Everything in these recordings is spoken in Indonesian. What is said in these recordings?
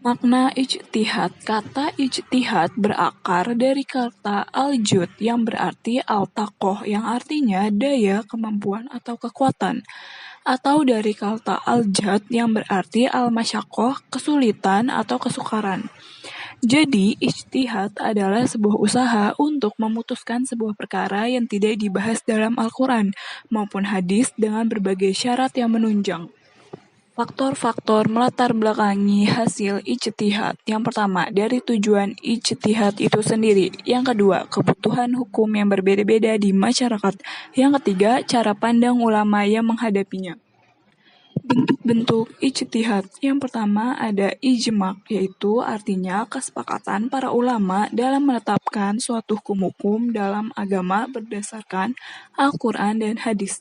Makna ijtihad. Kata ijtihad berakar dari kata al-jud yang berarti al-taqoh yang artinya daya, kemampuan, atau kekuatan. Atau dari kata al-jad yang berarti al-masyaqqah, kesulitan atau kesukaran. Jadi, ijtihad adalah sebuah usaha untuk memutuskan sebuah perkara yang tidak dibahas dalam Al-Quran maupun hadis dengan berbagai syarat yang menunjang. Faktor-faktor melatar belakangi hasil ijtihad. Yang pertama, dari tujuan ijtihad itu sendiri. Yang kedua, kebutuhan hukum yang berbeda-beda di masyarakat. Yang ketiga, cara pandang ulama yang menghadapinya. Bentuk-bentuk ijtihad. Yang pertama ada ijma', yaitu artinya kesepakatan para ulama dalam menetapkan suatu hukum-hukum dalam agama berdasarkan Al-Quran dan hadis.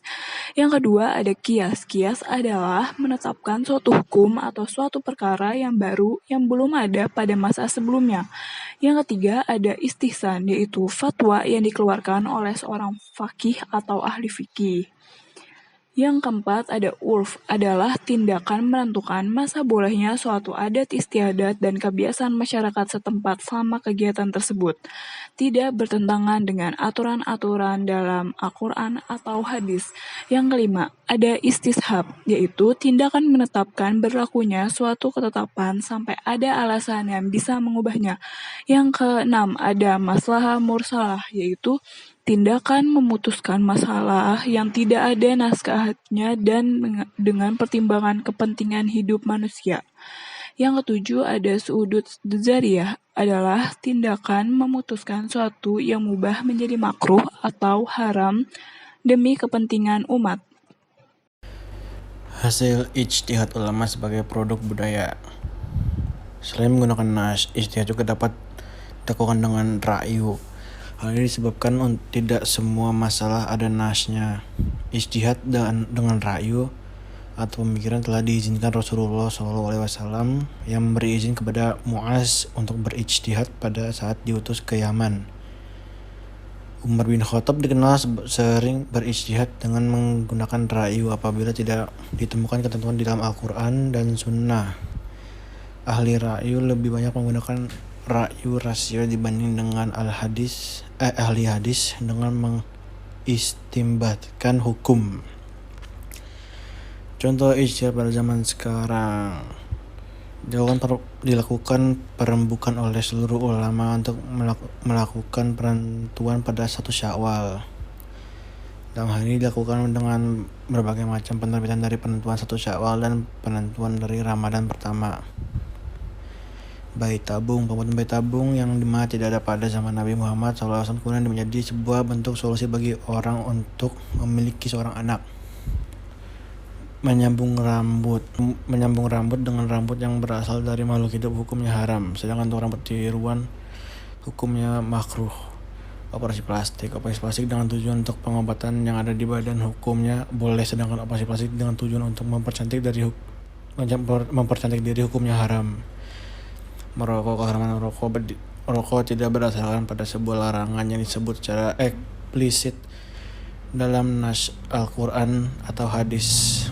Yang kedua ada qiyas. Qiyas adalah menetapkan suatu hukum atau suatu perkara yang baru yang belum ada pada masa sebelumnya. Yang ketiga ada istihsan, yaitu fatwa yang dikeluarkan oleh seorang faqih atau ahli fikih. Yang keempat ada urf, adalah tindakan menentukan masa bolehnya suatu adat istiadat dan kebiasaan masyarakat setempat selama kegiatan tersebut tidak bertentangan dengan aturan-aturan dalam Al-Quran atau hadis. Yang kelima ada istishab, yaitu tindakan menetapkan berlakunya suatu ketetapan sampai ada alasan yang bisa mengubahnya. Yang keenam ada maslahah mursalah, yaitu tindakan memutuskan masalah yang tidak ada naskahnya dan dengan pertimbangan kepentingan hidup manusia. Yang ketujuh ada suudud dzariyah, adalah tindakan memutuskan suatu yang mubah menjadi makruh atau haram demi kepentingan umat. Hasil ijtihad ulama sebagai produk budaya. Selain menggunakan nas, ijtihad juga dapat dilakukan dengan ra'yu. Hal ini disebabkan tidak semua masalah ada nasnya. Ijtihad dengan ra'yu atau pemikiran telah diizinkan Rasulullah SAW yang memberi izin kepada Mu'az untuk berijtihad pada saat diutus ke Yaman. Umar bin Khattab dikenal sering berijtihad dengan menggunakan ra'yu apabila tidak ditemukan ketentuan di dalam Al-Quran dan Sunnah. Ahli ra'yu lebih banyak menggunakan ra'yu rasio dibanding dengan ahli hadis dengan mengistimbatkan hukum. Contoh ijtihad pada zaman sekarang dilakukan perembukan oleh seluruh ulama untuk melakukan penentuan pada 1 Syawal. Dalam hal ini dilakukan dengan berbagai macam penerbitan dari penentuan 1 Syawal dan penentuan dari Ramadan pertama. Bait tabung, pembuatan bait tabung yang dimana tidak ada pada zaman Nabi Muhammad SAW kemudian menjadi sebuah bentuk solusi bagi orang untuk memiliki seorang anak. Menyambung rambut dengan rambut yang berasal dari makhluk hidup hukumnya haram, sedangkan untuk rambut tiruan hukumnya makruh. Operasi plastik dengan tujuan untuk pengobatan yang ada di badan hukumnya boleh, sedangkan operasi plastik dengan tujuan untuk mempercantik diri hukumnya haram. Merokok, keharaman rokok tidak berdasarkan pada sebuah larangan yang disebut secara eksplisit dalam nas Al-Quran atau hadis.